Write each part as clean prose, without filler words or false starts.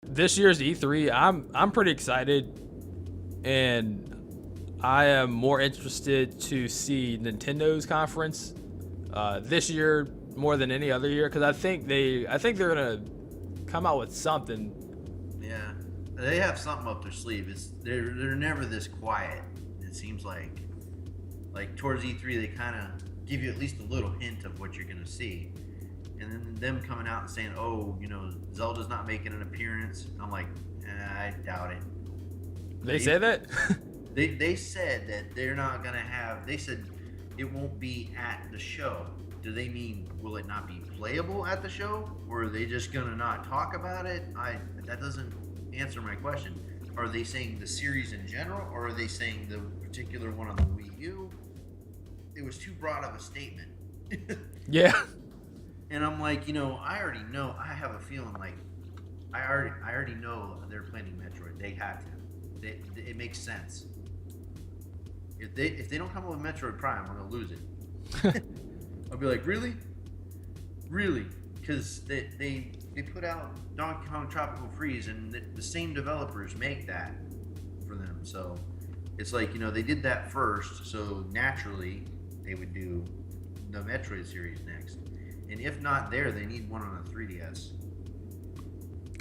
This year's E3, I'm pretty excited, and I am more interested to see Nintendo's conference this year more than any other year because I think they're gonna come out with something. Yeah, they have something up their sleeve. They're never this quiet. It seems like towards E3 they kind of give you at least a little hint of what you're gonna see, and then them coming out and saying, "Oh, Zelda's not making an appearance." I'm like, I doubt it. They say that. They said that they're not gonna have. They said it won't be at the show. Do they mean will it not be playable at the show, or are they just gonna not talk about it? That doesn't answer my question. Are they saying the series in general, or are they saying the particular one on the Wii U? It was too broad of a statement. Yeah. And I'm like, I already know. I have a feeling like I already know they're planning Metroid. They had to. It makes sense. If they don't come up with Metroid Prime, I'm gonna lose it. I'll be like, really, really, because they put out Donkey Kong Tropical Freeze, and the same developers make that for them. So it's like they did that first, so naturally they would do the Metroid series next. And if not there, they need one on a 3DS.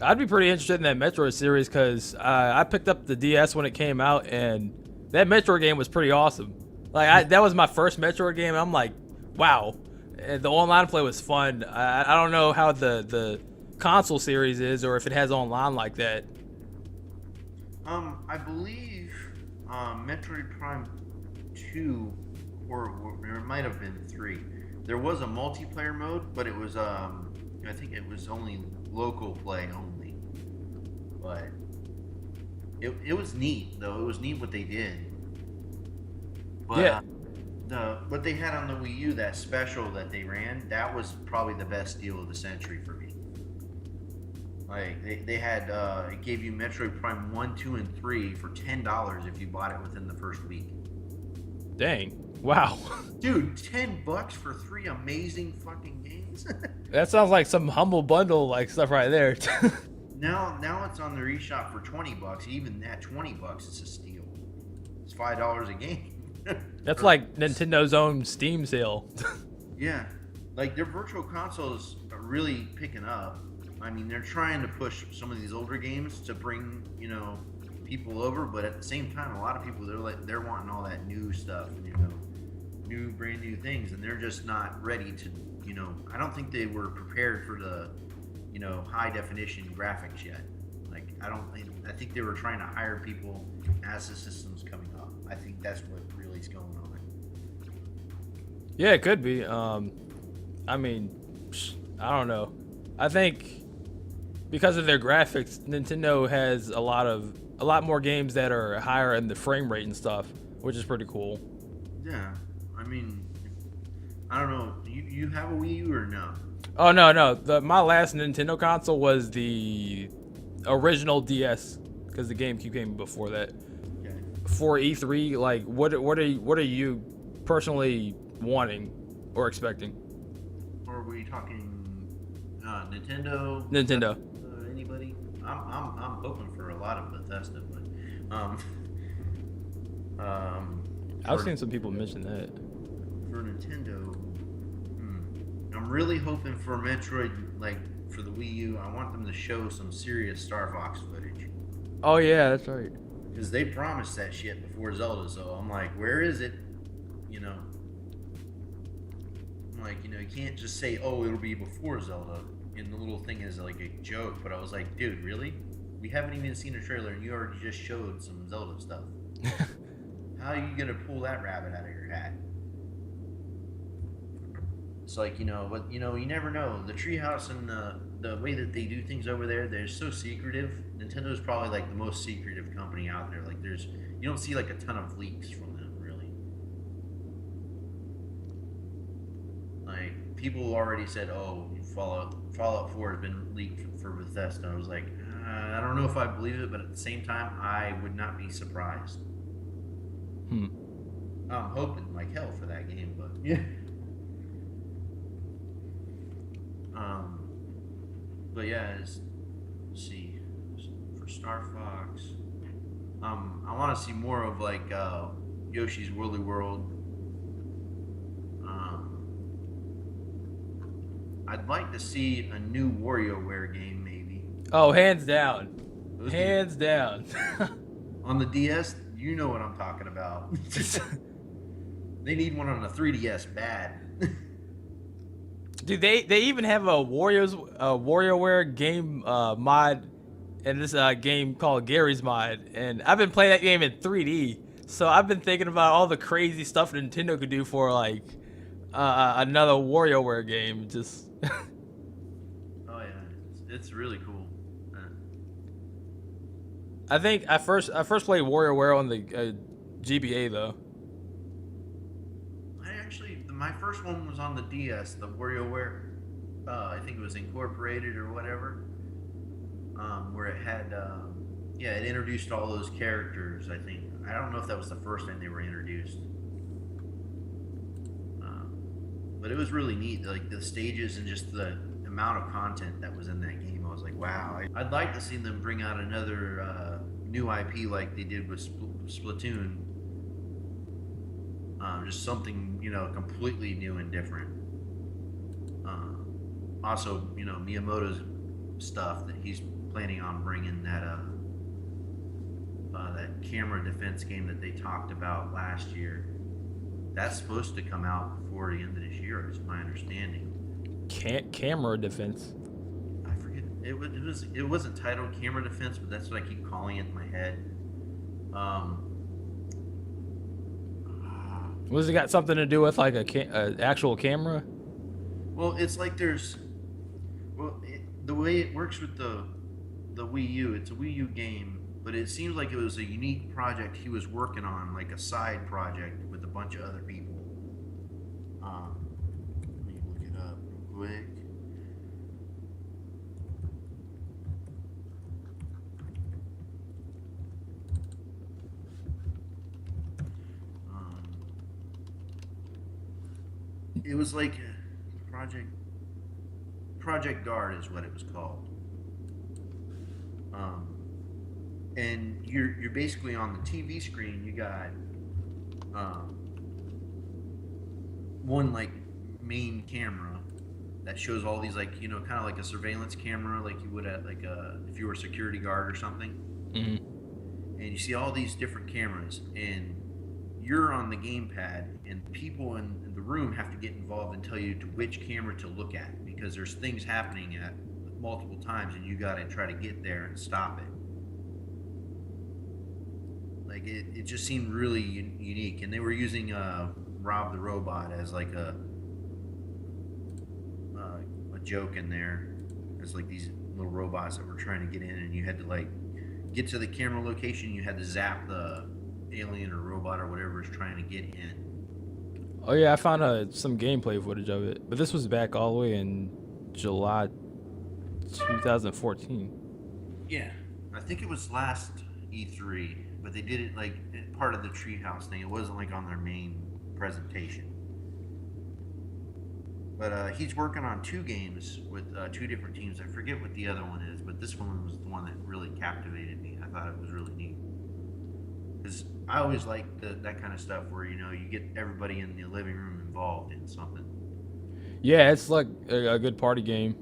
I'd be pretty interested in that Metroid series because I picked up the DS when it came out, and that Metroid game was pretty awesome. Like that was my first Metroid game. And I'm like, wow, and the online play was fun. I don't know how the console series is, or if it has online like that. I believe Metroid Prime 2, or it might have been 3. There was a multiplayer mode, but it was I think it was only local play only. But it was neat though. It was neat what they did. But Yeah, what they had on the Wii U, that special that they ran, that was probably the best deal of the century for me. Like they had it gave you Metroid Prime 1, 2, and 3 for $10 if you bought it within the first week. dang, wow. Dude, $10 for 3 amazing fucking games. That sounds like some humble bundle like stuff right there. Now it's on their eShop for $20. Even at $20, it's a steal. It's $5 a game. That's like Nintendo's own Steam sale. Yeah, like their virtual consoles are really picking up. I mean, they're trying to push some of these older games to bring people over, but at the same time, a lot of people they're wanting all that new stuff, new brand new things, and they're just not ready to. I don't think they were prepared for the high definition graphics yet. Like I think they were trying to hire people as the system's coming up. I think that's what really is going on. Yeah, it could be. I mean, I don't know. I think because of their graphics, Nintendo has a lot more games that are higher in the frame rate and stuff, which is pretty cool. Yeah, I mean, I don't know. You have a Wii U or no? Oh no, no. My last Nintendo console was the original DS because the GameCube came before that. Okay. For E3, like what are you personally wanting or expecting? Or were you talking Nintendo? Nintendo. Anybody? I'm hoping for a lot of Bethesda, but I've for, seen some people mention that. for Nintendo, I'm really hoping for Metroid, like for the Wii U. I want them to show some serious Star Fox footage Oh yeah, that's right. because they promised that shit before Zelda. So I'm like, where is it? You know, I'm like, you can't just say, oh, it'll be before Zelda, and the little thing is like a joke. But I was like, dude, really? We haven't even seen a trailer, and you already just showed some Zelda stuff. How are you gonna pull that rabbit out of your hat? It's like, but you never know. The treehouse and the way that they do things over there, they're so secretive. Nintendo's probably like the most secretive company out there. Like you don't see like a ton of leaks from them, really. Like people already said, oh, Fallout 4 has been leaked for Bethesda. I was like, I don't know if I believe it, but at the same time, I would not be surprised. Hmm. I'm hoping like hell for that game, but yeah. But yeah, let's see. Star Fox. I want to see more of like Yoshi's Woolly World. I'd like to see a new WarioWare game, maybe. Oh, hands down. Those Hands down. on the DS, you know what I'm talking about. They need one on the 3DS bad. Dude, they even have a WarioWare game mod in this game called Gary's Mod, and I've been playing that game in 3D. So I've been thinking about all the crazy stuff Nintendo could do for like another WarioWare game. Just Oh yeah, it's really cool. I think I first played WarioWare on the GBA though. My first one was on the DS, the WarioWare. I think it was Incorporated or whatever, where it had, it introduced all those characters. I think I don't know if that was the first time they were introduced, but it was really neat. Like the stages and just the amount of content that was in that game. I was like, wow. I'd like to see them bring out another new IP like they did with Splatoon. Just something, completely new and different. Also, Miyamoto's stuff that he's planning on bringing that camera defense game that they talked about last year. That's supposed to come out before the end of this year, is my understanding. Camera defense. I forget. It wasn't titled camera defense, but that's what I keep calling it in my head. Was it got something to do with like a actual camera? Well, it's like the way it works with the Wii U, it's a Wii U game, but it seems like it was a unique project he was working on, like a side project with a bunch of other people. Let me look it up real quick. It was like Project Guard is what it was called. And you're basically on the TV screen. You got one like main camera that shows all these like kind of like a surveillance camera, like you would at like if you were a security guard or something. Mm-hmm. And you see all these different cameras, and you're on the gamepad, and people in the room have to get involved and tell you to which camera to look at, because there's things happening at multiple times, and you got to try to get there and stop it. Like it just seemed really unique, and they were using Rob the Robot as like a joke in there. It's like these little robots that were trying to get in, and you had to like get to the camera location. You had to zap the alien or robot or whatever is trying to get in. Oh yeah, I found some gameplay footage of it, but this was back all the way in July 2014. Yeah, I think it was last E3, but they did it like part of the Treehouse thing. It wasn't like on their main presentation. But he's working on 2 games with 2 different teams. I forget what the other one is, but this one was the one that really captivated me. I thought it was really neat. Because I always like that kind of stuff where, you get everybody in the living room involved in something. Yeah, it's like a good party game.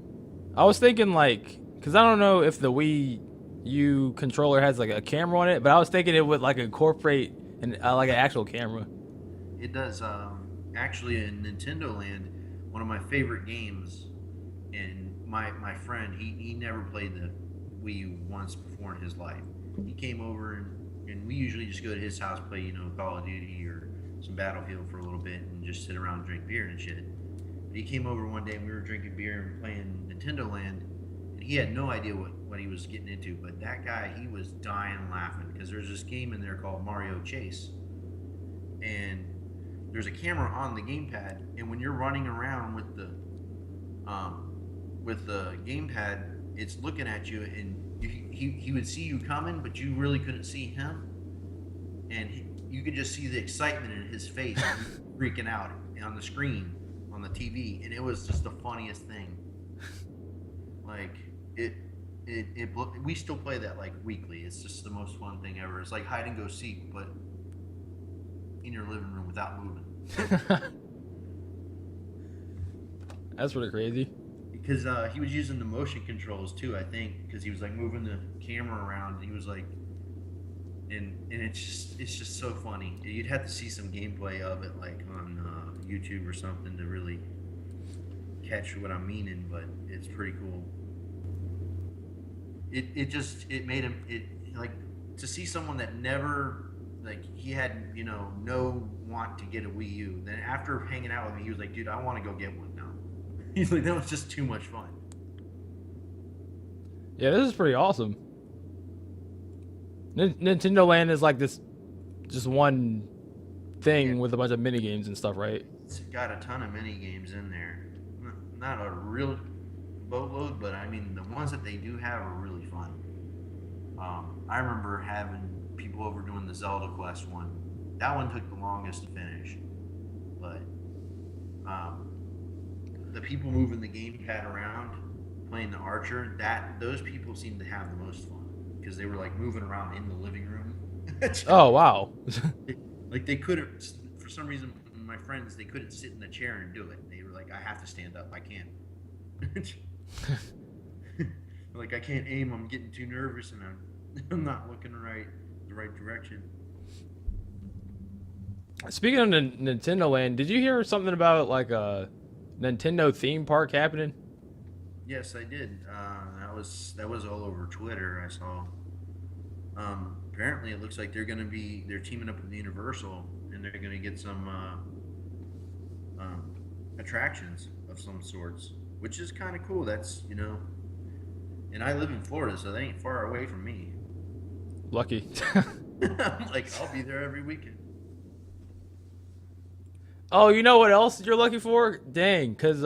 I was thinking like, because I don't know if the Wii U controller has like a camera on it, but I was thinking it would like incorporate like an actual camera. It does. Actually, in Nintendo Land, one of my favorite games, and my friend, he never played the Wii U once before in his life. He came over and we usually just go to his house, play, Call of Duty or some Battlefield for a little bit and just sit around and drink beer and shit. But he came over one day and we were drinking beer and playing Nintendo Land, and he had no idea what he was getting into, but that guy, he was dying laughing because there's this game in there called Mario Chase. And there's a camera on the gamepad, and when you're running around with the gamepad, it's looking at you, and he would see you coming, but you really couldn't see him, and you could just see the excitement in his face, freaking out on the screen on the TV, and it was just the funniest thing. Like we still play that like weekly. It's just the most fun thing ever. It's like hide and go seek, but in your living room without moving. That's pretty crazy. Because he was using the motion controls too, I think, because he was like moving the camera around. And he was like, and it's just so funny. You'd have to see some gameplay of it, like on YouTube or something, to really catch what I'm meaning. But it's pretty cool. It made him like to see someone that never like he had no want to get a Wii U. Then after hanging out with me, he was like, dude, I want to go get one now. He's like, that was just too much fun. Yeah, this is pretty awesome. Nintendo Land is like this, just one thing with a bunch of mini games and stuff, right? It's got a ton of mini games in there. Not a real boatload, but I mean the ones that they do have are really fun. I remember having people over doing the Zelda Quest one. That one took the longest to finish, but the people moving the gamepad around, playing the Archer, those people seemed to have the most fun because they were like moving around in the living room. Oh wow! Like they couldn't, for some reason, my friends, they couldn't sit in the chair and do it. They were like, I have to stand up. I can't. Like I can't aim. I'm getting too nervous and I'm not looking the right direction. Speaking of Nintendo Land, did you hear something about like a Nintendo theme park happening? Yes, I did. That was all over Twitter. I saw. Apparently, it looks like they're teaming up with Universal and they're gonna get some attractions of some sorts, which is kind of cool. That's and I live in Florida, so they ain't far away from me. Lucky. I'm like, I'll be there every weekend. Oh, you know what else you're lucky for? Dang, because,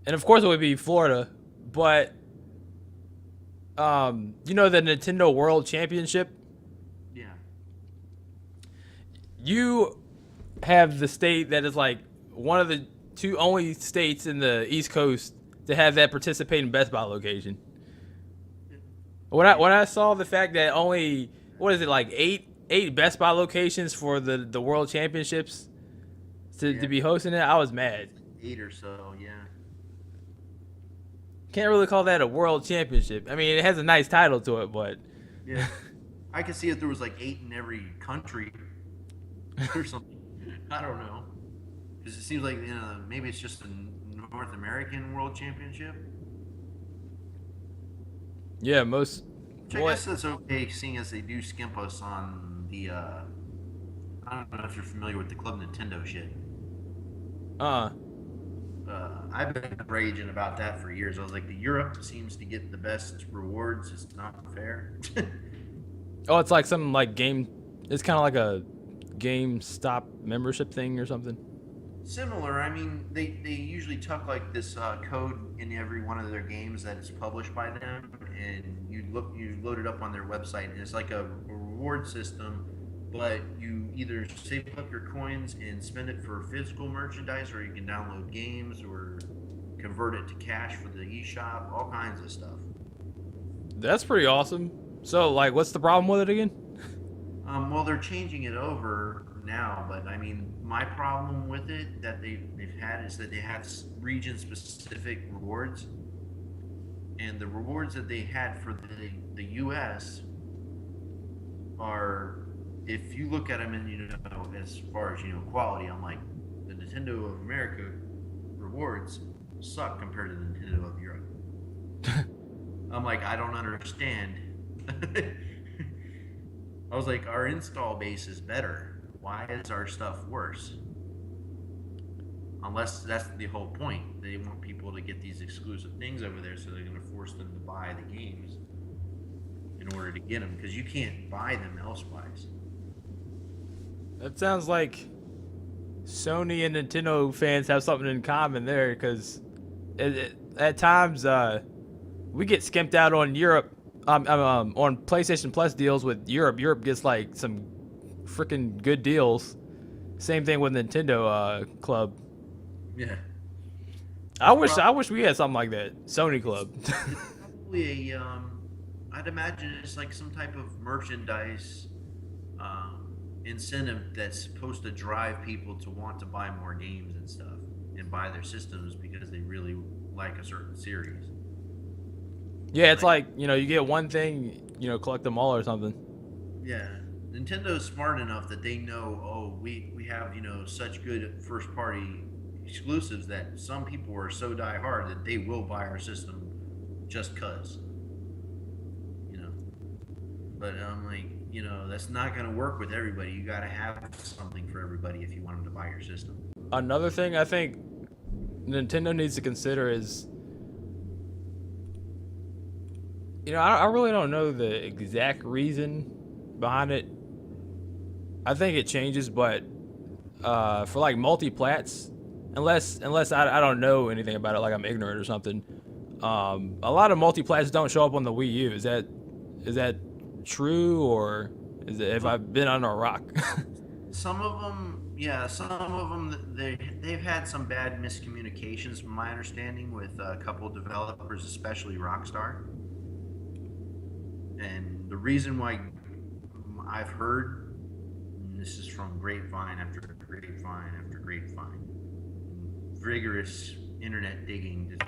and of course it would be Florida, but, you know the Nintendo World Championship? Yeah. You have the state that is like one of the two only states in the East Coast to have that participating Best Buy location. When I saw the fact that only, what is it, like eight Best Buy locations for the World Championships to be hosting it, I was mad. 8 or so, yeah. Can't really call that a World Championship. I mean, it has a nice title to it, but yeah, I could see if there was like 8 in every country or something. I don't know, because it seems like maybe it's just a North American World Championship. Yeah, most. Which I guess that's okay, seeing as they do skimp us on the. I don't know if you're familiar with the Club Nintendo shit. I've been raging about that for years. I was like, the Europe seems to get the best rewards. It's not fair. Oh, it's like some like game. It's kind of like a GameStop membership thing or something. Similar. I mean, they usually tuck like this code in every one of their games that is published by them, and you load it up on their website, and it's like a reward system. But you either save up your coins and spend it for physical merchandise, or you can download games or convert it to cash for the eShop, all kinds of stuff. That's pretty awesome. So, like, what's the problem with it again? Well, they're changing it over now, but I mean, my problem with it that they've had is that they have region-specific rewards, and the rewards that they had for the U.S. are, if you look at them and as far as quality, I'm like, the Nintendo of America rewards suck compared to the Nintendo of Europe. I'm like, I don't understand. I was like, our install base is better. Why is our stuff worse? Unless that's the whole point. They want people to get these exclusive things over there, so they're going to force them to buy the games in order to get them, because you can't buy them elsewise. That sounds like Sony and Nintendo fans have something in common there, because at times we get skimped out on Europe, on PlayStation Plus deals with Europe. Europe gets like some freaking good deals. Same thing with Nintendo Club. Yeah. I wish we had something like that. Sony Club. It's probably a I'd imagine it's like some type of merchandise incentive that's supposed to drive people to want to buy more games and stuff and buy their systems because they really like a certain series. Yeah, it's like, you get one thing, collect them all or something. Yeah, Nintendo's smart enough that they know, oh, we have such good first party exclusives that some people are so die hard that they will buy our system just cause. You know, but I'm like, that's not gonna work with everybody. You gotta have something for everybody if you want them to buy your system. Another thing I think Nintendo needs to consider is, I really don't know the exact reason behind it. I think it changes, but for like multi-plats, unless I don't know anything about it, like I'm ignorant or something, a lot of multi-plats don't show up on the Wii U. Is that true, or have I been under a rock? Some of them, yeah, some of them they've had some bad miscommunications, from my understanding, with a couple of developers, especially Rockstar. And the reason why I've heard, and this is from grapevine after grapevine after grapevine, rigorous internet digging to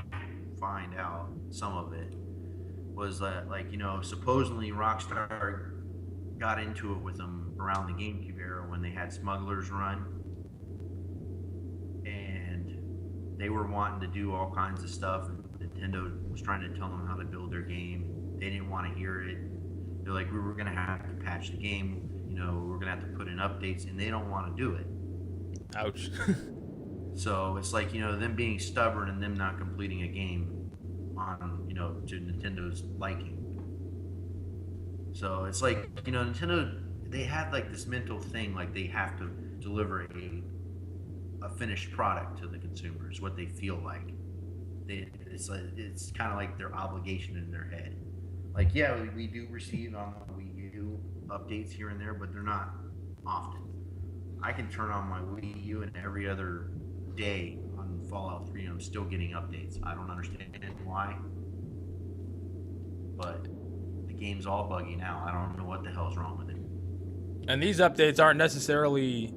find out some of it, was that, like, supposedly Rockstar got into it with them around the GameCube era when they had Smuggler's Run, and they were wanting to do all kinds of stuff. Nintendo was trying to tell them how to build their game. They didn't want to hear it. They're like, we were going to have to patch the game, we're going to have to put in updates, and they don't want to do it. Ouch. So it's like, them being stubborn and them not completing a game on, to Nintendo's liking. So it's like, Nintendo, they had like this mental thing, like they have to deliver a finished product to the consumers, what they feel like. It's kind of like their obligation in their head. Like, yeah, we do receive on the Wii U updates here and there, but they're not often. I can turn on my Wii U and every other day on Fallout 3 I'm still getting updates. I don't understand why, but the game's all buggy now. I don't know what the hell's wrong with it. And these updates aren't necessarily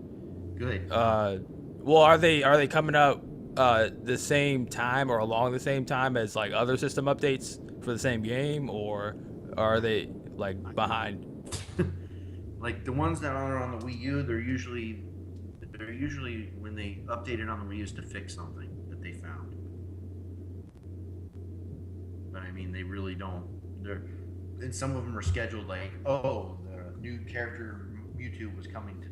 good. Well, are they coming out the same time or along the same time as like other system updates for the same game, or are they like behind? Like the ones that are on the Wii U, they're usually when they update it on the Wii U is to fix something that they found. But I mean, they really don't. And some of them are scheduled like, oh, the new character Mewtwo was coming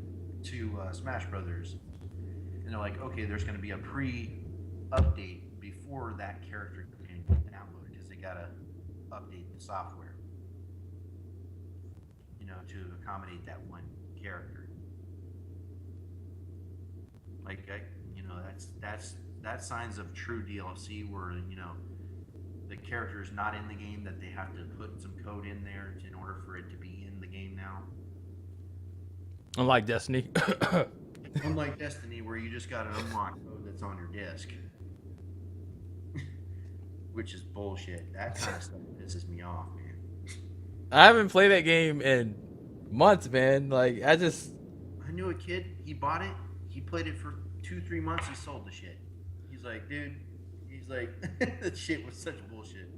to Smash Brothers, and they're like, okay, there's going to be a pre-update before that character can get downloaded because they gotta update the software, to accommodate that one character. Like, that's signs of true DLC where the character is not in the game, that they have to put some code in there in order for it to be in the game now. Unlike Destiny. Unlike Destiny, where you just got to unlock code that's on your disc. Which is bullshit. That kind of stuff pisses me off, man. I haven't played that game in months, man. Like, I knew a kid, he bought it, he played it for 2-3 months, he sold the shit. He's like, dude, that shit was such bullshit.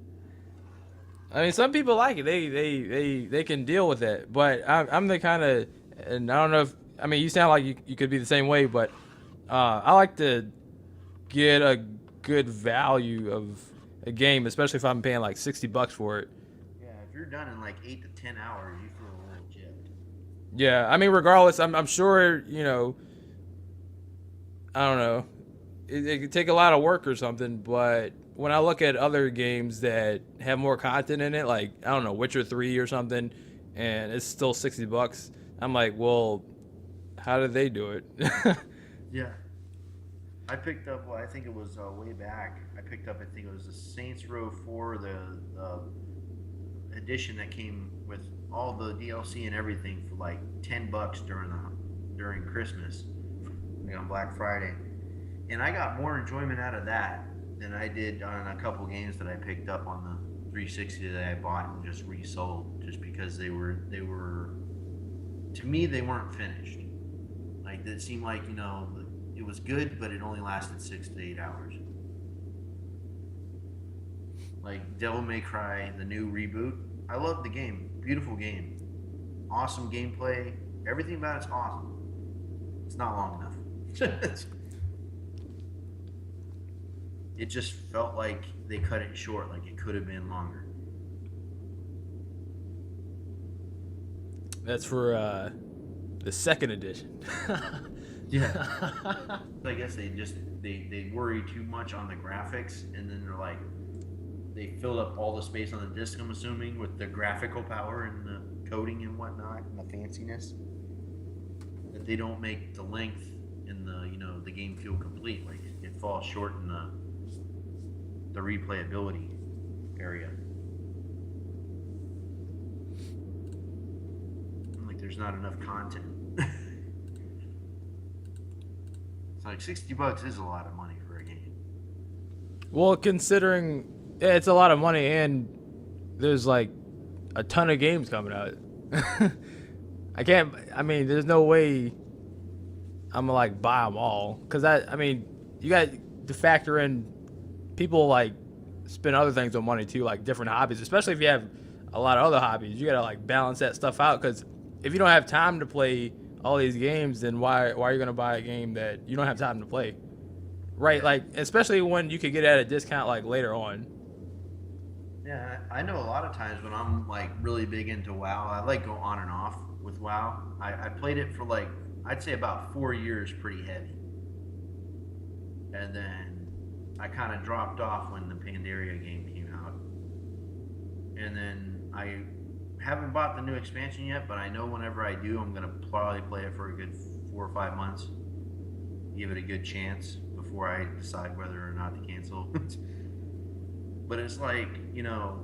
I mean, some people like it. They can deal with it. But I'm the kind of, and I don't know if, I mean, you sound like you could be the same way, but I like to get a good value of a game, especially if I'm paying like $60 for it. Yeah, if you're done in like 8 to 10 hours, you feel a little gypped. Yeah, I mean, regardless, I'm sure, I don't know, it could take a lot of work or something, but when I look at other games that have more content in it, like, I don't know, Witcher 3 or something, and it's still $60, I'm like, well, how did they do it? Yeah. I picked up, I think it was way back, I think it was the Saints Row 4, the edition that came with all the DLC and everything for like $10 during Christmas, like on Black Friday. And I got more enjoyment out of that than I did on a couple games that I picked up on the 360 that I bought and just resold, just because they were to me they weren't finished. Like it seemed like it was good, but it only lasted 6 to 8 hours. Like Devil May Cry, the new reboot. I love the game. Beautiful game. Awesome gameplay. Everything about it's awesome. It's not long enough. It just felt like they cut it short, like it could have been longer. That's for the second edition. Yeah. So I guess they worry too much on the graphics, and then they're like, they filled up all the space on the disc, I'm assuming, with the graphical power and the coding and whatnot and the fanciness, that they don't make the length in the game feel complete. Like it falls short in the replayability area. Like there's not enough content. It's like $60 is a lot of money for a game. Well, considering it's a lot of money and there's like a ton of games coming out. I mean, there's no way I'm gonna like buy them all. Cause you got to factor in people like spend other things on money too, like different hobbies, especially if you have a lot of other hobbies. You gotta like balance that stuff out. Cause if you don't have time to play all these games, then why are you gonna buy a game that you don't have time to play? Right. Like, especially when you could get it at a discount like later on. Yeah, I know a lot of times when I'm like really big into WoW, I like go on and off with WoW. I played it for like, I'd say about 4 years pretty heavy. And then I kind of dropped off when the Pandaria game came out. And then I haven't bought the new expansion yet, but I know whenever I do, I'm going to probably play it for a good 4 or 5 months. Give it a good chance before I decide whether or not to cancel. But it's like, you don't,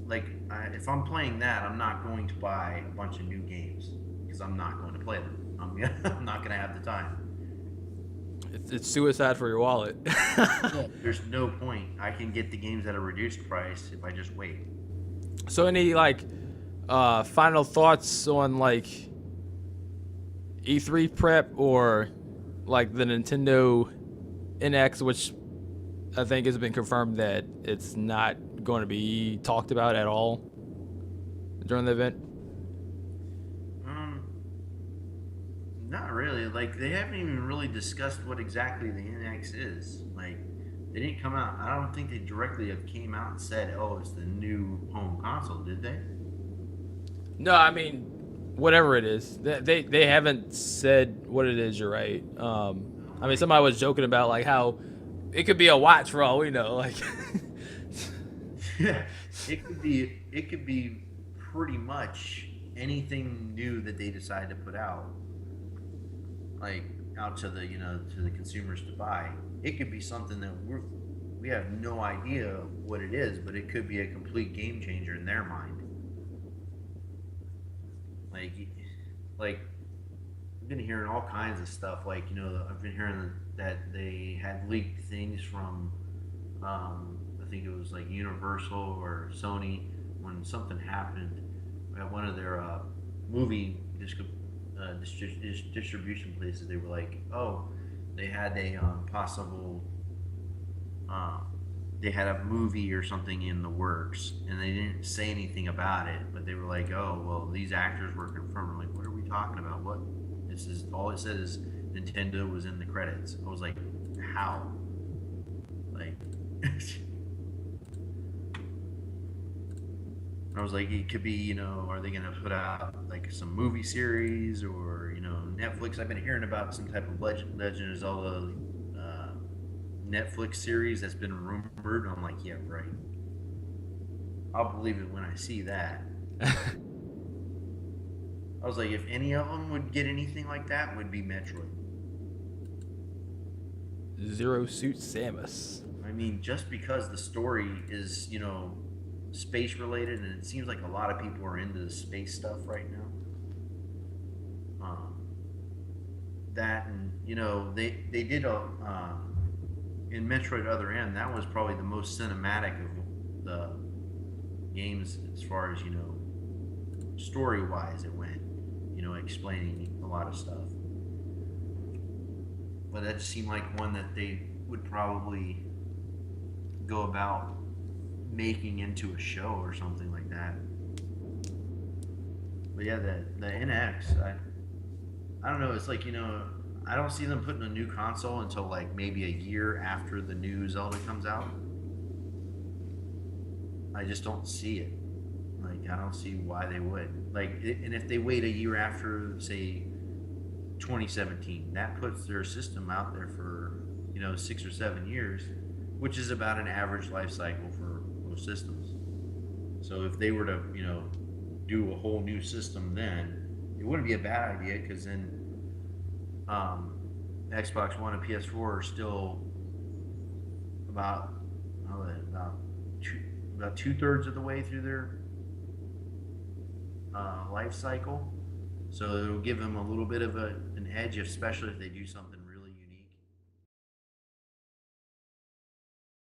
like, if I'm playing that, I'm not going to buy a bunch of new games because I'm not going to play them. I'm not going to have the time. It's suicide for your wallet. There's no point. I can get the games at a reduced price if I just wait. So any, like, final thoughts on, like, E3 prep or, like, the Nintendo NX, which I think has been confirmed that it's not going to be talked about at all during the event? Not really. Like, they haven't even really discussed what exactly the NX is. Like, they didn't come out. I don't think they directly have came out and said, "Oh, it's the new home console," did they? No, I mean, whatever it is, they haven't said what it is. You're right. I mean, somebody was joking about like how it could be a watch for all we know. Like, yeah, it could be pretty much anything new that they decide to put out, like out to the to the consumers to buy. It could be something that we have no idea what it is, but it could be a complete game changer in their mind. Like I've been hearing all kinds of stuff. Like, I've been hearing that they had leaked things from, I think it was like Universal or Sony, when something happened at one of their movie distribution places. They were like, oh, they had a possible, they had a movie or something in the works, and they didn't say anything about it, but they were like, oh, well, these actors were confirmed. I'm like, what are we talking about? What? This is all it said is Nintendo was in the credits. I was like, how? Like, I was like, it could be, are they going to put out like some movie series or, Netflix? I've been hearing about some type of Legend of Zelda Netflix series that's been rumored. I'm like, yeah, right. I'll believe it when I see that. I was like, if any of them would get anything like that, it would be Metroid. Zero Suit Samus. I mean, just because the story is, space related, and it seems like a lot of people are into the space stuff right now. That, and they did in Metroid Other M, that was probably the most cinematic of the games as far as, you know, story wise it went, you know, explaining a lot of stuff. But that just seemed like one that they would probably go about making into a show or something like that. But yeah, the NX, I don't know. It's like, you know, I don't see them putting a new console until like maybe a year after the new Zelda comes out. I just don't see it. Like, I don't see why they would. Like, and if they wait a year after, say, 2017, that puts their system out there for, you know, 6 or 7 years, which is about an average life cycle for most systems. So if they were to, you know, do a whole new system, then it wouldn't be a bad idea, because then Xbox One and PS4 are still about about 2/3 of the way through their life cycle. So it'll give them a little bit of an edge, especially if they do something